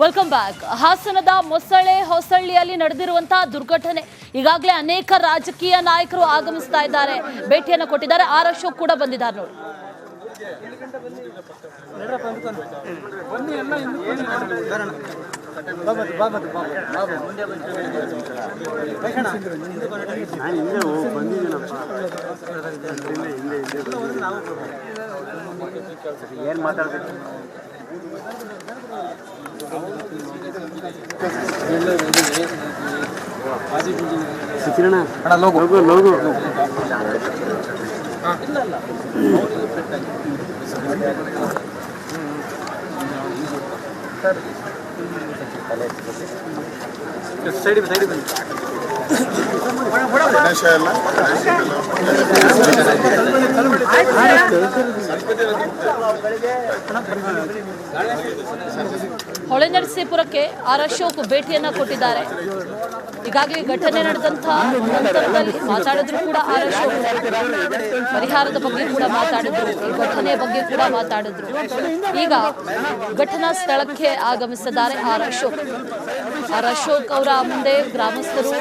Welcome back. ಹಾಸನದ ಮೊಸಳೆ ಹೊಸಳ್ಳಿಯಲ್ಲಿ ನಡೆದಿರುವಂತಹ ದುರ್ಘಟನೆ ಈಗಾಗಲೇ ಅನೇಕ ರಾಜಕೀಯ ನಾಯಕರು ಆಗಮಿಸ್ತಾ ಇದ್ದಾರೆ, ಭೇಟಿಯನ್ನು ಕೊಟ್ಟಿದ್ದಾರೆ. ಆರ್ ಅಶೋಕ್ ಕೂಡ ಬಂದಿದ್ದಾರೆ ನೋಡಿ. ಏನು ಮಾತಾಡ್ಬೇಕು ಲೋಗೋ ಲೋಗೋ ಸೈಡ್ ಸೈಡ್ ಬನ್ನಿ. ಹೊಳೆನರಸೀಪುರಕ್ಕೆ ಆರ್ ಅಶೋಕ್ ಭೇಟಿಯನ್ನ ಕೊಟ್ಟಿದ್ದಾರೆ. ಈಗಾಗಲೇ ಘಟನೆ ನಡೆದಂತಹ ನಂತರದಲ್ಲಿ ಮಾತಾಡಿದ್ರು ಕೂಡ ಆರ್ ಅಶೋಕ್ ಪರಿಹಾರದ ಬಗ್ಗೆ ಕೂಡ ಮಾತಾಡಿದ್ರು, ಈ ಘಟನೆಯ ಬಗ್ಗೆ ಕೂಡ ಮಾತಾಡಿದ್ರು. ಈಗ ಘಟನಾ ಸ್ಥಳಕ್ಕೆ ಆಗಮಿಸಿದ್ದಾರೆ ಆರ್ ಅಶೋಕ್. ಆರ್ ಅಶೋಕ್ ಅವರ ಮುಂದೆ ಗ್ರಾಮಸ್ಥರು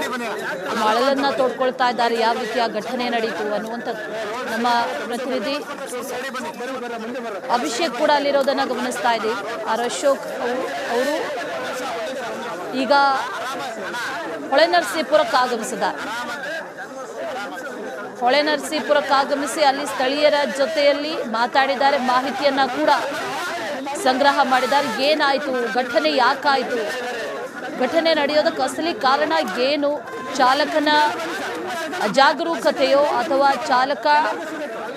ಮಳಲನ್ನ ತೋಡ್ಕೊಳ್ತಾ ಇದ್ದಾರೆ, ಯಾವ ರೀತಿಯ ಘಟನೆ ನಡೀತು ಅನ್ನುವಂಥದ್ದು. ನಮ್ಮ ಪ್ರತಿನಿಧಿ ಅಭಿಷೇಕ್ ಕೂಡ ಅಲ್ಲಿರೋದನ್ನ ಗಮನಿಸ್ತಾ ಇದ್ದೀವಿ. ಆರ್ ಅಶೋಕ್ ಅವರು ಈಗ ಹೊಳೆನರಸೀಪುರಕ್ಕೆ ಆಗಮಿಸಿದ್ದಾರೆ. ಹೊಳೆನರಸೀಪುರಕ್ಕೆ ಆಗಮಿಸಿ ಅಲ್ಲಿ ಸ್ಥಳೀಯರ ಜೊತೆಯಲ್ಲಿ ಮಾತಾಡಿದ್ದಾರೆ, ಮಾಹಿತಿಯನ್ನ ಕೂಡ ಸಂಗ್ರಹ ಮಾಡಿದ್ದಾರೆ. ಏನಾಯ್ತು, ಘಟನೆ ಯಾಕಾಯ್ತು, ಘಟನೆ ನಡೆಯೋದಕ್ಕೆ ಅಸಲಿ ಕಾರಣ ಏನು, ಚಾಲಕನ ಅಜಾಗರೂಕತೆಯೋ ಅಥವಾ ಚಾಲಕ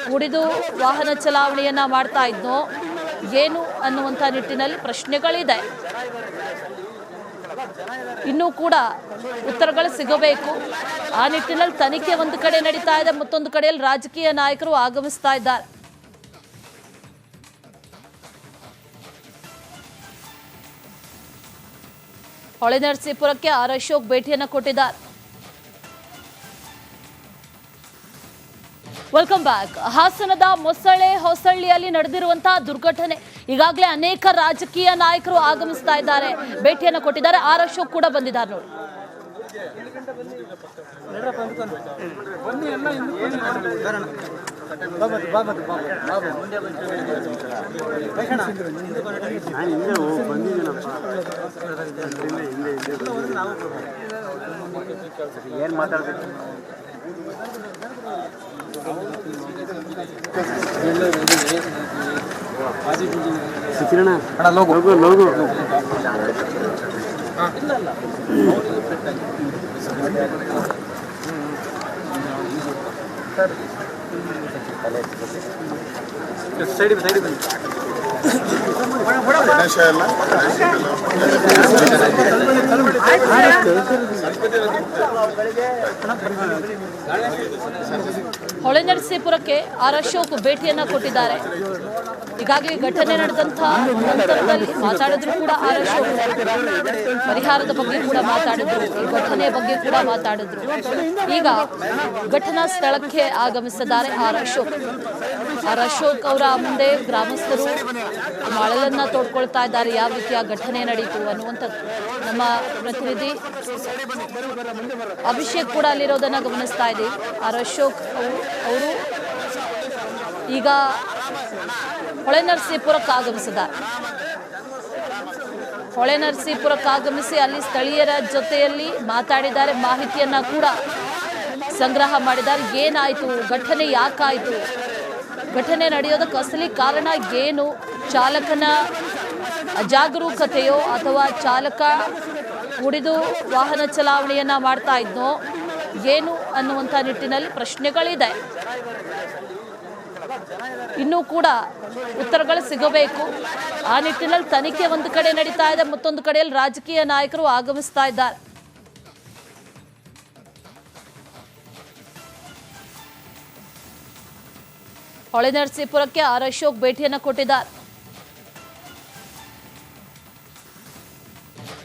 ಕುಡಿದು ವಾಹನ ಚಲಾವಣೆಯನ್ನ ಮಾಡ್ತಾ ಇದ್ನೋ ಏನು ಅನ್ನುವಂಥ ನಿಟ್ಟಿನಲ್ಲಿ ಪ್ರಶ್ನೆಗಳಿದೆ. ಇನ್ನೂ ಕೂಡ ಉತ್ತರಗಳು ಸಿಗಬೇಕು. ಆ ನಿಟ್ಟಿನಲ್ಲಿ ತನಿಖೆ ಒಂದು ಕಡೆ ನಡೀತಾ ಇದೆ, ಮತ್ತೊಂದು ಕಡೆಯಲ್ಲಿ ರಾಜಕೀಯ ನಾಯಕರು ಆಗಮಿಸ್ತಾ ಇದ್ದಾರೆ. ಹೊಳೆನರಸೀಪುರಕ್ಕೆ ಆರ್ ಅಶೋಕ್ ಭೇಟಿಯನ್ನು ಕೊಟ್ಟಿದ್ದಾರೆ. Welcome back. ಹಾಸನದ ಮೊಸಳೆ ಹೊಸಳ್ಳಿಯಲ್ಲಿ ನಡೆದಿರುವಂತಹ ದುರ್ಘಟನೆ ಈಗಾಗಲೇ ಅನೇಕ ರಾಜಕೀಯ ನಾಯಕರು ಆಗಮಿಸ್ತಾ ಇದ್ದಾರೆ, ಭೇಟಿಯನ್ನು ಕೊಟ್ಟಿದ್ದಾರೆ. ಆರ್ ಅಶೋಕ್ ಕೂಡ ಬಂದಿದ್ದಾರೆ ನೋಡಿ. ಏನು ಮಾತಾಡ್ಬೇಕು ಲೋಗೋ ಲೋಗೋ ಸೈಡ್ ಸೈಡ್ ಬನ್ನಿ. ಹೊಳೆನರಸೀಪುರಕ್ಕೆ ಆರ್ ಅಶೋಕ್ ಭೇಟಿಯನ್ನ ಕೊಟ್ಟಿದ್ದಾರೆ. ಈಗಾಗಲೇ ಘಟನೆ ನಡೆದಂತಹ ನಂತರದಲ್ಲಿ ಮಾತಾಡಿದ್ರು ಕೂಡ ಆರ್ ಅಶೋಕ್ ಪರಿಹಾರದ ಬಗ್ಗೆ ಕೂಡ ಮಾತಾಡಿದ್ರು, ಈ ಘಟನೆಯ ಬಗ್ಗೆ ಕೂಡ ಮಾತಾಡಿದ್ರು. ಈಗ ಘಟನಾ ಸ್ಥಳಕ್ಕೆ ಆಗಮಿಸಿದ್ದಾರೆ ಆರ್ ಅಶೋಕ್. ಆರ್ ಅಶೋಕ್ ಅವರ ಮುಂದೆ ಗ್ರಾಮಸ್ಥರು ಮಳಲನ್ನ ತೋಡ್ಕೊಳ್ತಾ ಇದ್ದಾರೆ, ಯಾವ ರೀತಿಯ ಘಟನೆ ನಡೀತು ಅನ್ನುವಂಥದ್ದು. ನಮ್ಮ ಪ್ರತಿನಿಧಿ ಅಭಿಷೇಕ್ ಕೂಡ ಅಲ್ಲಿರೋದನ್ನ ಗಮನಿಸ್ತಾ ಇದ್ದೀವಿ. ಆರ್ ಅಶೋಕ್ ಅವರು ಈಗ ಹೊಳೆನರಸೀಪುರಕ್ಕೆ ಆಗಮಿಸಿದ್ದಾರೆ. ಹೊಳೆನರಸೀಪುರಕ್ಕೆ ಆಗಮಿಸಿ ಅಲ್ಲಿ ಸ್ಥಳೀಯರ ಜೊತೆಯಲ್ಲಿ ಮಾತಾಡಿದ್ದಾರೆ, ಮಾಹಿತಿಯನ್ನ ಕೂಡ ಸಂಗ್ರಹ ಮಾಡಿದ್ದಾರೆ. ಏನಾಯ್ತು, ಘಟನೆ ಯಾಕಾಯ್ತು, ಘಟನೆ ನಡೆಯೋದಕ್ಕೆ ಅಸಲಿ ಕಾರಣ ಏನು, ಚಾಲಕನ ಅಜಾಗರೂಕತೆಯೋ ಅಥವಾ ಚಾಲಕ ಕುಡಿದು ವಾಹನ ಚಲಾವಣೆಯನ್ನ ಮಾಡ್ತಾ ಇದ್ನೋ ಏನು ಅನ್ನುವಂಥ ನಿಟ್ಟಿನಲ್ಲಿ ಪ್ರಶ್ನೆಗಳಿದೆ. ಇನ್ನೂ ಕೂಡ ಉತ್ತರಗಳು ಸಿಗಬೇಕು. ಆ ನಿಟ್ಟಿನಲ್ಲಿ ತನಿಖೆ ಒಂದು ಕಡೆ ನಡೀತಾ ಇದೆ, ಮತ್ತೊಂದು ಕಡೆಯಲ್ಲಿ ರಾಜಕೀಯ ನಾಯಕರು ಆಗಮಿಸ್ತಾ ಇದ್ದಾರೆ. ಹೊಳೆನರಸೀಪುರಕ್ಕೆ ಆರ್ ಅಶೋಕ್ ಭೇಟಿಯನ್ನು ಕೊಟ್ಟಿದ್ದಾರೆ.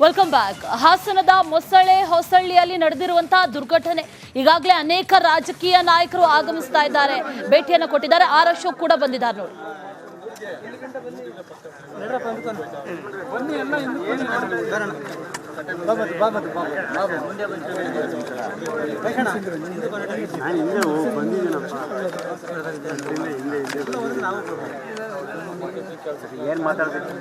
Welcome back. ಹಾಸನದ ಮೊಸಳೆ ಹೊಸಳ್ಳಿಯಲ್ಲಿ ನಡೆದಿರುವಂತಹ ದುರ್ಘಟನೆ ಈಗಾಗಲೇ ಅನೇಕ ರಾಜಕೀಯ ನಾಯಕರು ಆಗಮಿಸ್ತಾ ಇದ್ದಾರೆ, ಭೇಟಿಯನ್ನು ಕೊಟ್ಟಿದ್ದಾರೆ. ಆರ್ ಅಶೋಕ್ ಕೂಡ ಬಂದಿದ್ದಾರೆ ನೋಡಿ. ನಾನು ಹಿಂದೆ ಬಂದಿದ್ದೀನಪ್ಪ. ಏನು ಮಾತಾಡ್ಬೇಕು?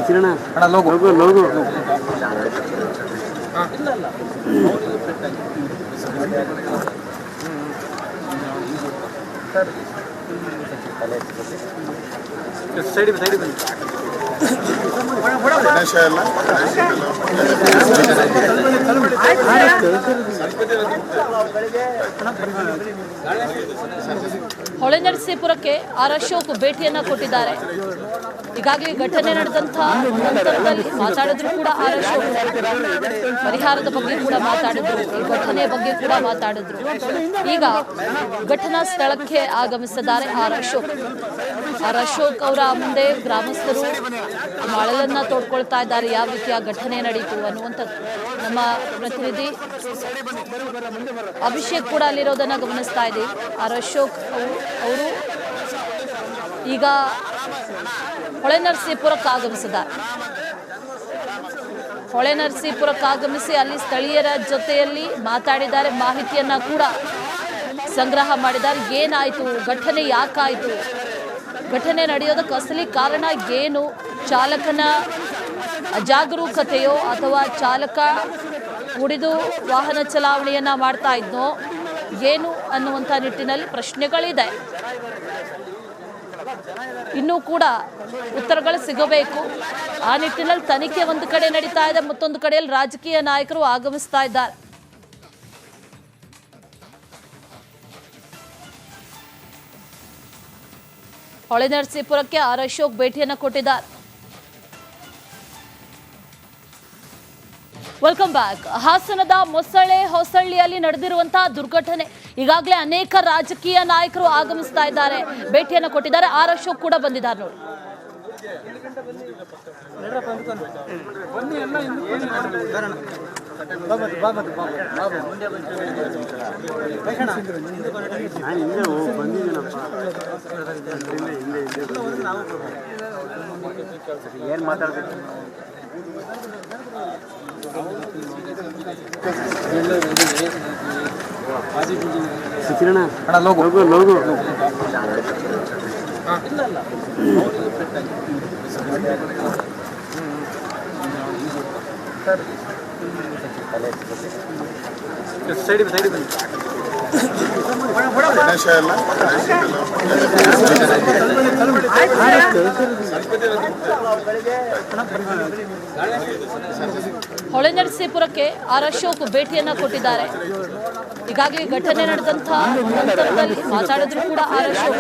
ಕಿರಣ ಲೋಗೋ ಲೋಗೋ ಸೈಡ್ ಬನ್ನಿ. ಹೊಳೆನರಸೀಪುರಕ್ಕೆ ಆರ್ ಅಶೋಕ್ ಭೇಟಿಯನ್ನ ಕೊಟ್ಟಿದ್ದಾರೆ. ಈಗಾಗಲೇ ಘಟನೆ ನಡೆದಂತಹ ನಂತರದಲ್ಲಿ ಮಾತಾಡಿದ್ರು ಕೂಡ ಆರ್ ಅಶೋಕ್ ಪರಿಹಾರದ ಬಗ್ಗೆ ಕೂಡ ಮಾತಾಡಿದ್ರು, ಈ ಘಟನೆ ಬಗ್ಗೆ ಕೂಡ ಮಾತಾಡಿದ್ರು. ಈಗ ಘಟನಾ ಸ್ಥಳಕ್ಕೆ ಆಗಮಿಸಿದ್ದಾರೆ ಆರ್ ಅಶೋಕ್. ಆರ್ ಅಶೋಕ್ ಅವರ ಮುಂದೆ ಗ್ರಾಮಸ್ಥರು ಮಳಲನ್ನ ತೋಡ್ಕೊಳ್ತಾ ಇದ್ದಾರೆ. ಯಾವ ರೀತಿಯ ಘಟನೆ ನಡೀತು ಅನ್ನುವಂಥದ್ದು ನಮ್ಮ ಪ್ರತಿನಿಧಿ ಅಭಿಷೇಕ್ ಕೂಡ ಅಲ್ಲಿರೋದನ್ನ ಗಮನಿಸ್ತಾ ಇದ್ದೀವಿ. ಆರ್ ಅಶೋಕ್ ಅವರು ಈಗ ಹೊಳೆನರಸೀಪುರಕ್ಕೆ ಆಗಮಿಸಿದ್ದಾರೆ. ಹೊಳೆನರಸೀಪುರಕ್ಕೆ ಆಗಮಿಸಿ ಅಲ್ಲಿ ಸ್ಥಳೀಯರ ಜೊತೆಯಲ್ಲಿ ಮಾತಾಡಿದ್ದಾರೆ, ಮಾಹಿತಿಯನ್ನ ಕೂಡ ಸಂಗ್ರಹ ಮಾಡಿದ್ದಾರೆ. ಏನಾಯ್ತು, ಘಟನೆ ಯಾಕಾಯ್ತು, ಘಟನೆ ನಡೆಯೋದಕ್ಕೆ ಅಸಲಿ ಕಾರಣ ಏನು, ಚಾಲಕನ ಅಜಾಗರೂಕತೆಯೋ ಅಥವಾ ಚಾಲಕ ಕುಡಿದು ವಾಹನ ಚಲಾವಣೆಯನ್ನ ಮಾಡ್ತಾ ಇದ್ನೋ ಏನು ಅನ್ನುವಂಥ ನಿಟ್ಟಿನಲ್ಲಿ ಪ್ರಶ್ನೆಗಳಿದೆ. ಇನ್ನೂ ಕೂಡ ಉತ್ತರಗಳು ಸಿಗಬೇಕು. ಆ ನಿಟ್ಟಿನಲ್ಲಿ ತನಿಖೆ ಒಂದು ಕಡೆ ನಡೀತಾ ಇದೆ, ಮತ್ತೊಂದು ಕಡೆಯಲ್ಲಿ ರಾಜಕೀಯ ನಾಯಕರು ಆಗಮಿಸ್ತಾ ಇದ್ದಾರೆ. ಹೊಳೆನರಸೀಪುರಕ್ಕೆ ಆರ್ ಅಶೋಕ್ ಭೇಟಿಯನ್ನು ಕೊಟ್ಟಿದ್ದಾರೆ. Welcome back. ಹಾಸನದ ಮೊಸಳೆ ಹೊಸಳ್ಳಿಯಲ್ಲಿ ನಡೆದಿರುವಂತಹ ದುರ್ಘಟನೆ ಈಗಾಗಲೇ ಅನೇಕ ರಾಜಕೀಯ ನಾಯಕರು ಆಗಮಿಸ್ತಾ ಇದ್ದಾರೆ, ಭೇಟಿಯನ್ನು ಕೊಟ್ಟಿದ್ದಾರೆ. ಆರ್ ಅಶೋಕ್ ಕೂಡ ಬಂದಿದ್ದಾರೆ ನೋಡಿ. ನಾನು ಹಿಂದೆ ಬಂದಿದ್ದೀನಪ್ಪ. ಏನು ಮಾತಾಡ್ಬೇಕು? ಕಿರಣ ಲೋಗೋ ಲೋಗೋ ಸೈಡ್ ಬನ್ನಿ. ಹೊಳೆನರಸೀಪುರಕ್ಕೆ ಆರ್ ಅಶೋಕ್ ಭೇಟಿಯನ್ನ ಕೊಟ್ಟಿದ್ದಾರೆ. ಈಗಾಗಲೇ ಘಟನೆ ನಡೆದಂತಹ ನಂತರದಲ್ಲಿ ಮಾತಾಡಿದ್ರು ಕೂಡ ಆರ್ ಅಶೋಕ್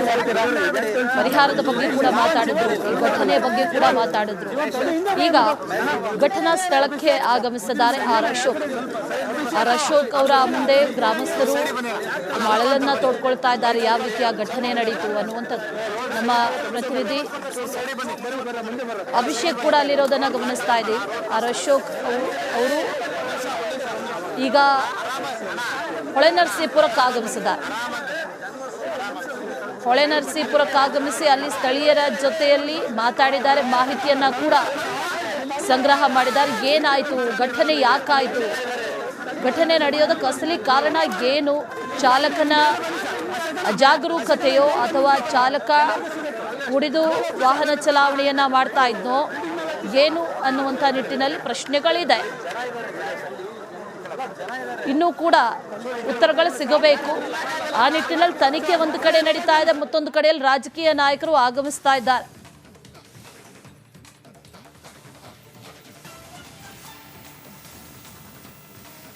ಪರಿಹಾರದ ಬಗ್ಗೆ ಕೂಡ ಮಾತಾಡಿದ್ರು, ಈ ಘಟನೆ ಬಗ್ಗೆ ಕೂಡ ಮಾತಾಡಿದ್ರು. ಈಗ ಘಟನಾ ಸ್ಥಳಕ್ಕೆ ಆಗಮಿಸಿದ್ದಾರೆ ಆರ್ ಅಶೋಕ್. ಆರ್ ಅಶೋಕ್ ಅವರ ಮುಂದೆ ಗ್ರಾಮಸ್ಥರು ಮಳಲನ್ನ ತೋಡ್ಕೊಳ್ತಾ ಇದ್ದಾರೆ. ಯಾವ ರೀತಿಯ ಘಟನೆ ನಡೀತು ಅನ್ನುವಂಥದ್ದು ನಮ್ಮ ಪ್ರತಿನಿಧಿ ಅಭಿಷೇಕ್ ಕೂಡ ಅಲ್ಲಿರೋದನ್ನ ಗಮನಿಸ್ತಾ ಇದ್ದೀವಿ. ಆರ್ ಅಶೋಕ್ ಅವರು ಈಗ ಹೊಳೆನರಸೀಪುರಕ್ಕೆ ಆಗಮಿಸಿದ್ದಾರೆ. ಹೊಳೆನರಸೀಪುರಕ್ಕೆ ಆಗಮಿಸಿ ಅಲ್ಲಿ ಸ್ಥಳೀಯರ ಜೊತೆಯಲ್ಲಿ ಮಾತಾಡಿದ್ದಾರೆ, ಮಾಹಿತಿಯನ್ನ ಕೂಡ ಸಂಗ್ರಹ ಮಾಡಿದ್ದಾರೆ. ಏನಾಯ್ತು, ಘಟನೆ ಯಾಕಾಯ್ತು, ಘಟನೆ ನಡೆಯೋದಕ್ಕೆ ಅಸಲಿ ಕಾರಣ ಏನು, ಚಾಲಕನ ಅಜಾಗರೂಕತೆಯೋ ಅಥವಾ ಚಾಲಕ ಕುಡಿದು ವಾಹನ ಚಲಾವಣೆಯನ್ನ ಮಾಡ್ತಾ ಇದ್ನೋ ಏನು ಅನ್ನುವಂಥ ನಿಟ್ಟಿನಲ್ಲಿ ಪ್ರಶ್ನೆಗಳಿದೆ. ಇನ್ನೂ ಕೂಡ ಉತ್ತರಗಳು ಸಿಗಬೇಕು. ಆ ನಿಟ್ಟಿನಲ್ಲಿ ತನಿಖೆ ಒಂದು ಕಡೆ ನಡೀತಾ ಇದೆ, ಮತ್ತೊಂದು ಕಡೆಯಲ್ಲಿ ರಾಜಕೀಯ ನಾಯಕರು ಆಗಮಿಸ್ತಾ ಇದ್ದಾರೆ.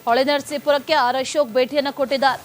ಹೊಳೆನರಸೀಪುರಕ್ಕೆ ಆರ್ ಅಶೋಕ್ ಭೇಟಿಯನ್ನು ಕೊಟ್ಟಿದ್ದಾರೆ.